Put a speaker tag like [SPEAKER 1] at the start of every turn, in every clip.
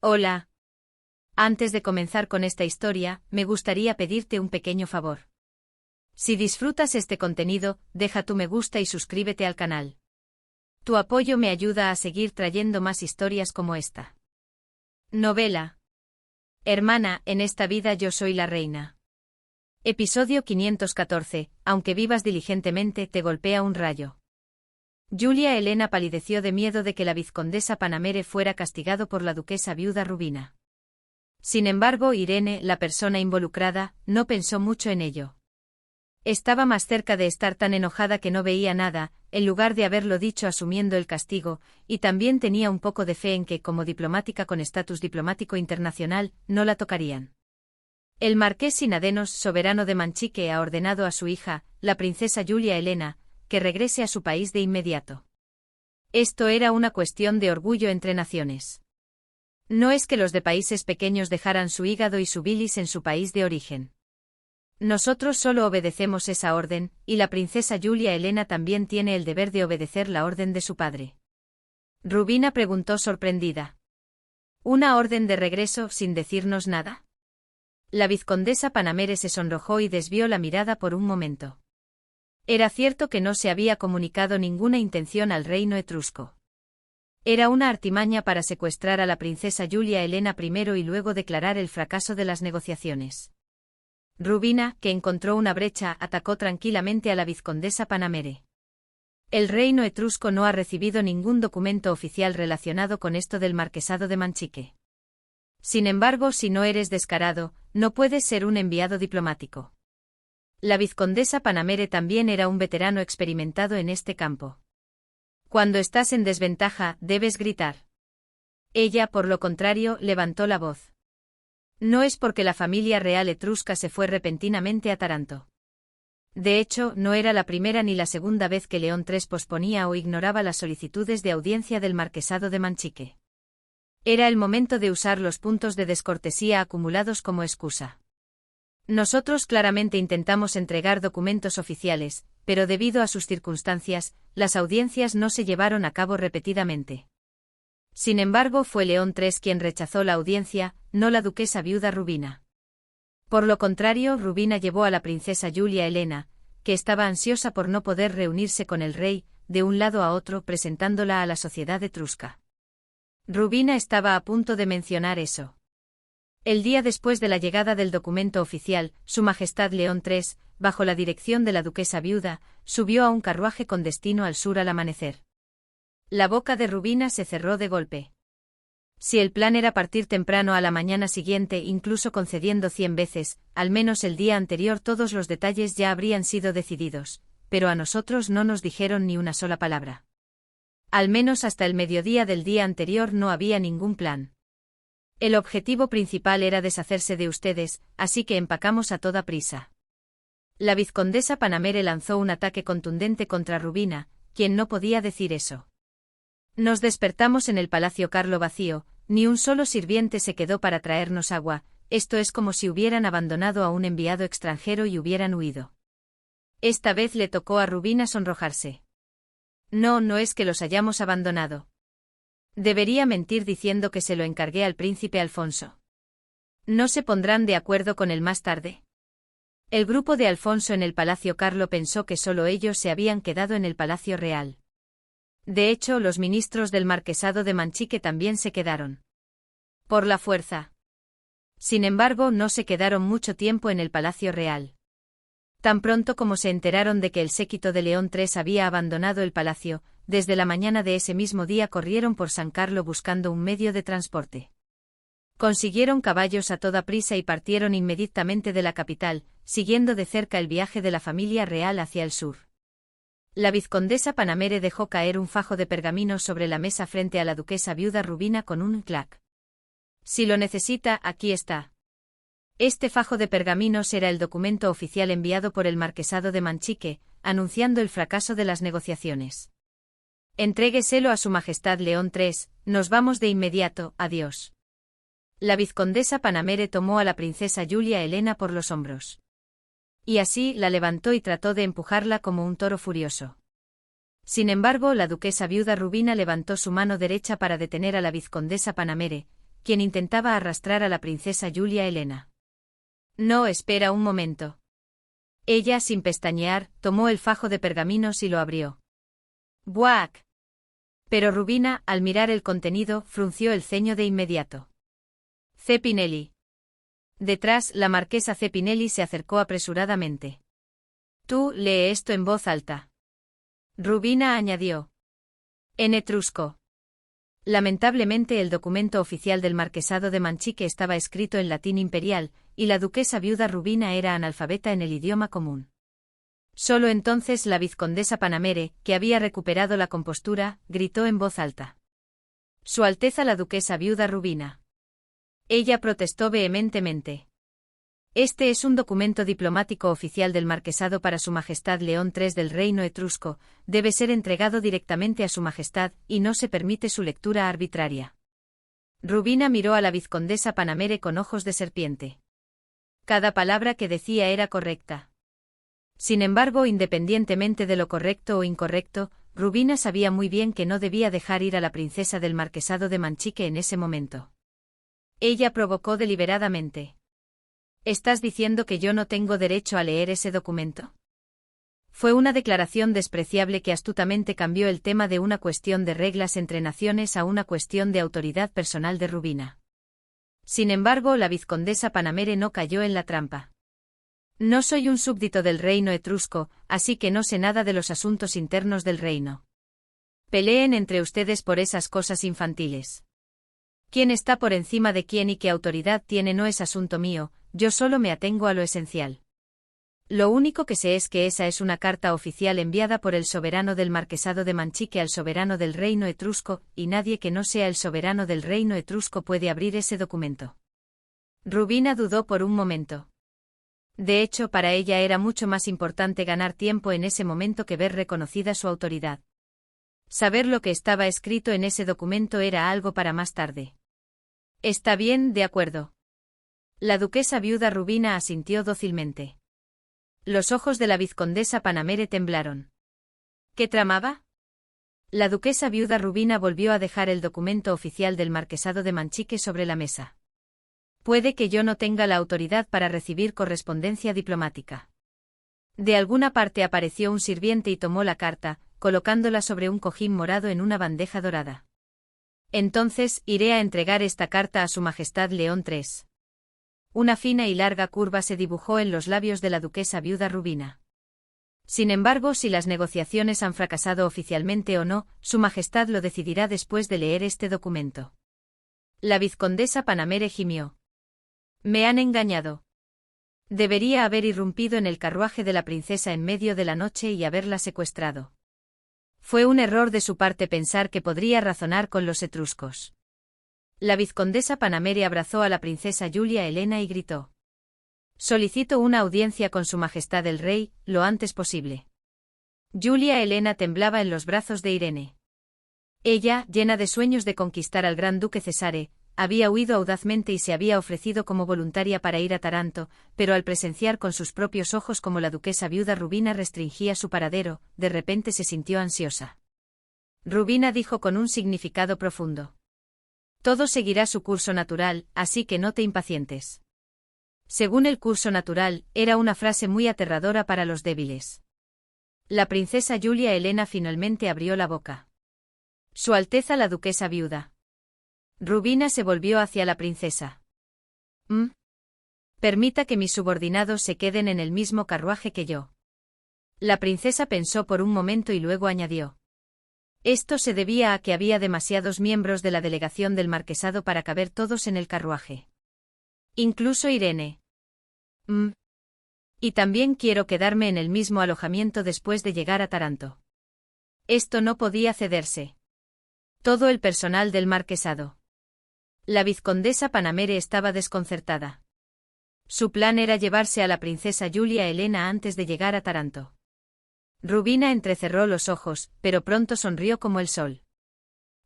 [SPEAKER 1] Hola. Antes de comenzar con esta historia, me gustaría pedirte un pequeño favor. Si disfrutas este contenido, deja tu me gusta y suscríbete al canal. Tu apoyo me ayuda a seguir trayendo más historias como esta. Novela. Hermana, en esta vida yo soy la reina. Episodio 514. Aunque vivas diligentemente, te golpea un rayo. Julia Elena palideció de miedo de que la vizcondesa Panamere fuera castigado por la duquesa viuda Rubina. Sin embargo, Irene, la persona involucrada, no pensó mucho en ello. Estaba más cerca de estar tan enojada que no veía nada, en lugar de haberlo dicho asumiendo el castigo, y también tenía un poco de fe en que, como diplomática con estatus diplomático internacional, no la tocarían. El marqués Sinadenos, soberano de Manchique, ha ordenado a su hija, la princesa Julia Elena, que regrese a su país de inmediato. Esto era una cuestión de orgullo entre naciones. No es que los de países pequeños dejaran su hígado y su bilis en su país de origen. Nosotros solo obedecemos esa orden, y la princesa Julia Elena también tiene el deber de obedecer la orden de su padre. Rubina preguntó sorprendida. ¿Una orden de regreso sin decirnos nada? La vizcondesa Panamere se sonrojó y desvió la mirada por un momento. Era cierto que no se había comunicado ninguna intención al reino etrusco. Era una artimaña para secuestrar a la princesa Julia Elena primero y luego declarar el fracaso de las negociaciones. Rubina, que encontró una brecha, atacó tranquilamente a la vizcondesa Panamere. El reino etrusco no ha recibido ningún documento oficial relacionado con esto del marquesado de Manchique. Sin embargo, si no eres descarado, no puedes ser un enviado diplomático. La vizcondesa Panamere también era un veterano experimentado en este campo. Cuando estás en desventaja, debes gritar. Ella, por lo contrario, levantó la voz. No es porque la familia real etrusca se fue repentinamente a Taranto. De hecho, no era la primera ni la segunda vez que León III posponía o ignoraba las solicitudes de audiencia del marquesado de Manchique. Era el momento de usar los puntos de descortesía acumulados como excusa. Nosotros claramente intentamos entregar documentos oficiales, pero debido a sus circunstancias, las audiencias no se llevaron a cabo repetidamente. Sin embargo, fue León III quien rechazó la audiencia, no la duquesa viuda Rubina. Por lo contrario, Rubina llevó a la princesa Julia Elena, que estaba ansiosa por no poder reunirse con el rey, de un lado a otro presentándola a la sociedad etrusca. Rubina estaba a punto de mencionar eso. El día después de la llegada del documento oficial, Su Majestad León III, bajo la dirección de la duquesa viuda, subió a un carruaje con destino al sur al amanecer. La boca de Rubina se cerró de golpe. Si el plan era partir temprano a la mañana siguiente, incluso concediendo 100 veces, al menos el día anterior todos los detalles ya habrían sido decididos, pero a nosotros no nos dijeron ni una sola palabra. Al menos hasta el mediodía del día anterior no había ningún plan. El objetivo principal era deshacerse de ustedes, así que empacamos a toda prisa. La vizcondesa Panamere lanzó un ataque contundente contra Rubina, quien no podía decir eso. Nos despertamos en el Palacio Carlo vacío, ni un solo sirviente se quedó para traernos agua, esto es como si hubieran abandonado a un enviado extranjero y hubieran huido. Esta vez le tocó a Rubina sonrojarse. No, no es que los hayamos abandonado. Debería mentir diciendo que se lo encargué al príncipe Alfonso. ¿No se pondrán de acuerdo con él más tarde? El grupo de Alfonso en el Palacio Carlo pensó que solo ellos se habían quedado en el Palacio Real. De hecho, los ministros del marquesado de Manchique también se quedaron. Por la fuerza. Sin embargo, no se quedaron mucho tiempo en el Palacio Real. Tan pronto como se enteraron de que el séquito de León III había abandonado el palacio, desde la mañana de ese mismo día corrieron por San Carlo buscando un medio de transporte. Consiguieron caballos a toda prisa y partieron inmediatamente de la capital, siguiendo de cerca el viaje de la familia real hacia el sur. La vizcondesa Panamere dejó caer un fajo de pergaminos sobre la mesa frente a la duquesa viuda Rubina con un clac. Si lo necesita, aquí está. Este fajo de pergaminos era el documento oficial enviado por el marquesado de Manchique, anunciando el fracaso de las negociaciones. Entrégueselo a Su Majestad León III, nos vamos de inmediato, adiós. La vizcondesa Panamere tomó a la princesa Julia Elena por los hombros. Y así la levantó y trató de empujarla como un toro furioso. Sin embargo, la duquesa viuda Rubina levantó su mano derecha para detener a la vizcondesa Panamere, quien intentaba arrastrar a la princesa Julia Helena. No, espera un momento. Ella, sin pestañear, tomó el fajo de pergaminos y lo abrió. ¡Buac! Pero Rubina, al mirar el contenido, frunció el ceño de inmediato. Cepinelli. Detrás, la marquesa Cepinelli se acercó apresuradamente. Tú, lee esto en voz alta. Rubina añadió. En etrusco. Lamentablemente el documento oficial del marquesado de Manchique estaba escrito en latín imperial, y la duquesa viuda Rubina era analfabeta en el idioma común. Solo entonces la vizcondesa Panamere, que había recuperado la compostura, gritó en voz alta. Su Alteza la duquesa viuda Rubina. Ella protestó vehementemente. Este es un documento diplomático oficial del marquesado para Su Majestad León III del Reino Etrusco, debe ser entregado directamente a Su Majestad, y no se permite su lectura arbitraria. Rubina miró a la vizcondesa Panamere con ojos de serpiente. Cada palabra que decía era correcta. Sin embargo, independientemente de lo correcto o incorrecto, Rubina sabía muy bien que no debía dejar ir a la princesa del marquesado de Manchique en ese momento. Ella provocó deliberadamente. ¿Estás diciendo que yo no tengo derecho a leer ese documento? Fue una declaración despreciable que astutamente cambió el tema de una cuestión de reglas entre naciones a una cuestión de autoridad personal de Rubina. Sin embargo, la vizcondesa Panamere no cayó en la trampa. No soy un súbdito del reino etrusco, así que no sé nada de los asuntos internos del reino. Peleen entre ustedes por esas cosas infantiles. Quién está por encima de quién y qué autoridad tiene no es asunto mío, yo solo me atengo a lo esencial. Lo único que sé es que esa es una carta oficial enviada por el soberano del marquesado de Manchique al soberano del reino etrusco, y nadie que no sea el soberano del reino etrusco puede abrir ese documento. Rubina dudó por un momento. De hecho, para ella era mucho más importante ganar tiempo en ese momento que ver reconocida su autoridad. Saber lo que estaba escrito en ese documento era algo para más tarde. Está bien, de acuerdo. La duquesa viuda Rubina asintió dócilmente. Los ojos de la vizcondesa Panamere temblaron. ¿Qué tramaba? La duquesa viuda Rubina volvió a dejar el documento oficial del marquesado de Manchique sobre la mesa. Puede que yo no tenga la autoridad para recibir correspondencia diplomática. De alguna parte apareció un sirviente y tomó la carta, colocándola sobre un cojín morado en una bandeja dorada. Entonces, iré a entregar esta carta a Su Majestad León III. Una fina y larga curva se dibujó en los labios de la duquesa viuda Rubina. Sin embargo, si las negociaciones han fracasado oficialmente o no, Su Majestad lo decidirá después de leer este documento. La vizcondesa Panamere gimió. Me han engañado. Debería haber irrumpido en el carruaje de la princesa en medio de la noche y haberla secuestrado. Fue un error de su parte pensar que podría razonar con los etruscos. La vizcondesa Panamere abrazó a la princesa Julia Helena y gritó. Solicito una audiencia con Su Majestad el Rey, lo antes posible. Julia Helena temblaba en los brazos de Irene. Ella, llena de sueños de conquistar al gran duque Cesare, había huido audazmente y se había ofrecido como voluntaria para ir a Taranto, pero al presenciar con sus propios ojos cómo la duquesa viuda Rubina restringía su paradero, de repente se sintió ansiosa. Rubina dijo con un significado profundo. Todo seguirá su curso natural, así que no te impacientes. Según el curso natural, era una frase muy aterradora para los débiles. La princesa Julia Helena finalmente abrió la boca. Su Alteza la duquesa viuda. Rubina se volvió hacia la princesa. Permita que mis subordinados se queden en el mismo carruaje que yo. La princesa pensó por un momento y luego añadió. Esto se debía a que había demasiados miembros de la delegación del marquesado para caber todos en el carruaje. Incluso Irene. Y también quiero quedarme en el mismo alojamiento después de llegar a Taranto. Esto no podía cederse. Todo el personal del marquesado. La vizcondesa Panamere estaba desconcertada. Su plan era llevarse a la princesa Julia Helena antes de llegar a Taranto. Rubina entrecerró los ojos, pero pronto sonrió como el sol.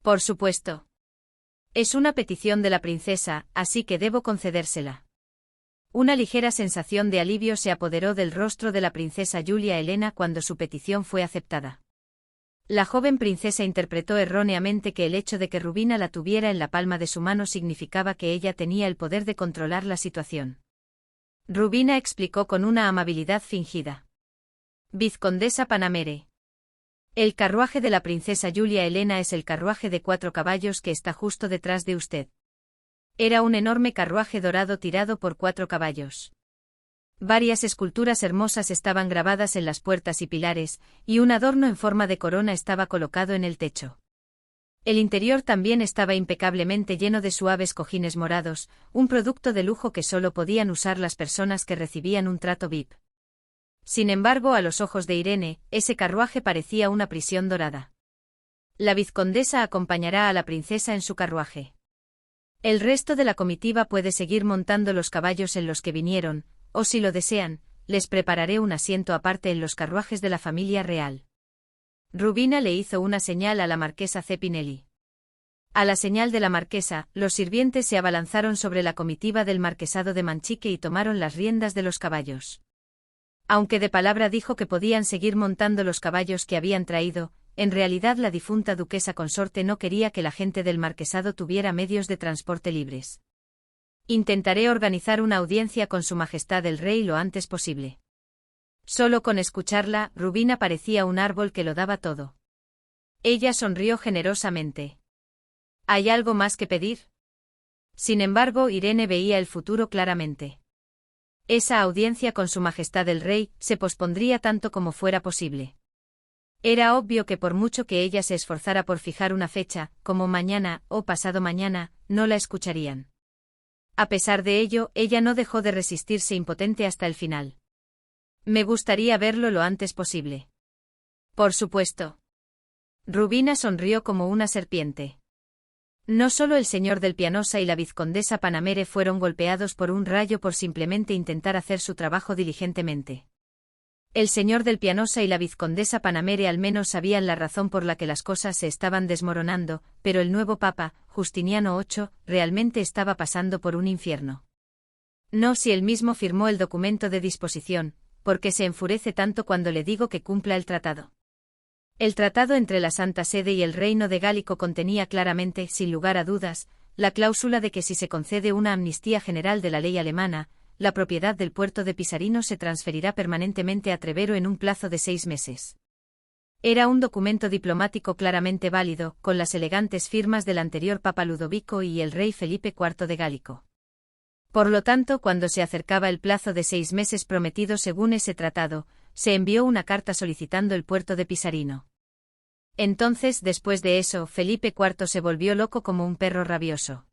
[SPEAKER 1] Por supuesto. Es una petición de la princesa, así que debo concedérsela. Una ligera sensación de alivio se apoderó del rostro de la princesa Julia Helena cuando su petición fue aceptada. La joven princesa interpretó erróneamente que el hecho de que Rubina la tuviera en la palma de su mano significaba que ella tenía el poder de controlar la situación. Rubina explicó con una amabilidad fingida. Vizcondesa Panamere. El carruaje de la princesa Julia Elena es el carruaje de 4 caballos que está justo detrás de usted. Era un enorme carruaje dorado tirado por 4 caballos. Varias esculturas hermosas estaban grabadas en las puertas y pilares, y un adorno en forma de corona estaba colocado en el techo. El interior también estaba impecablemente lleno de suaves cojines morados, un producto de lujo que solo podían usar las personas que recibían un trato VIP. Sin embargo, a los ojos de Irene, ese carruaje parecía una prisión dorada. La vizcondesa acompañará a la princesa en su carruaje. El resto de la comitiva puede seguir montando los caballos en los que vinieron, o si lo desean, les prepararé un asiento aparte en los carruajes de la familia real. Rubina le hizo una señal a la marquesa Cepinelli. A la señal de la marquesa, los sirvientes se abalanzaron sobre la comitiva del marquesado de Manchique y tomaron las riendas de los caballos. Aunque de palabra dijo que podían seguir montando los caballos que habían traído, en realidad la difunta duquesa consorte no quería que la gente del marquesado tuviera medios de transporte libres. Intentaré organizar una audiencia con Su Majestad el Rey lo antes posible. Solo con escucharla, Rubina parecía un árbol que lo daba todo. Ella sonrió generosamente. ¿Hay algo más que pedir? Sin embargo, Irene veía el futuro claramente. Esa audiencia con Su Majestad el Rey se pospondría tanto como fuera posible. Era obvio que por mucho que ella se esforzara por fijar una fecha, como mañana o pasado mañana, no la escucharían. A pesar de ello, ella no dejó de resistirse impotente hasta el final. Me gustaría verlo lo antes posible. Por supuesto. Rubina sonrió como una serpiente. No solo el señor del Pianosa y la vizcondesa Panamere fueron golpeados por un rayo por simplemente intentar hacer su trabajo diligentemente. El señor del Pianosa y la vizcondesa Panamere al menos sabían la razón por la que las cosas se estaban desmoronando, pero el nuevo papa, Justiniano VIII, realmente estaba pasando por un infierno. No si él mismo firmó el documento de disposición, porque se enfurece tanto cuando le digo que cumpla el tratado. El tratado entre la Santa Sede y el Reino de Gálico contenía claramente, sin lugar a dudas, la cláusula de que si se concede una amnistía general de la ley alemana, la propiedad del puerto de Pisarino se transferirá permanentemente a Trevero en un plazo de 6 meses. Era un documento diplomático claramente válido, con las elegantes firmas del anterior Papa Ludovico y el rey Felipe IV de Gálico. Por lo tanto, cuando se acercaba el plazo de 6 meses prometido según ese tratado, se envió una carta solicitando el puerto de Pisarino. Entonces, después de eso, Felipe IV se volvió loco como un perro rabioso.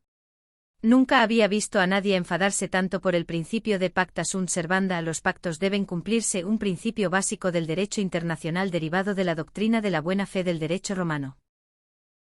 [SPEAKER 1] Nunca había visto a nadie enfadarse tanto por el principio de pacta sunt servanda. Los pactos deben cumplirse, un principio básico del derecho internacional derivado de la doctrina de la buena fe del derecho romano.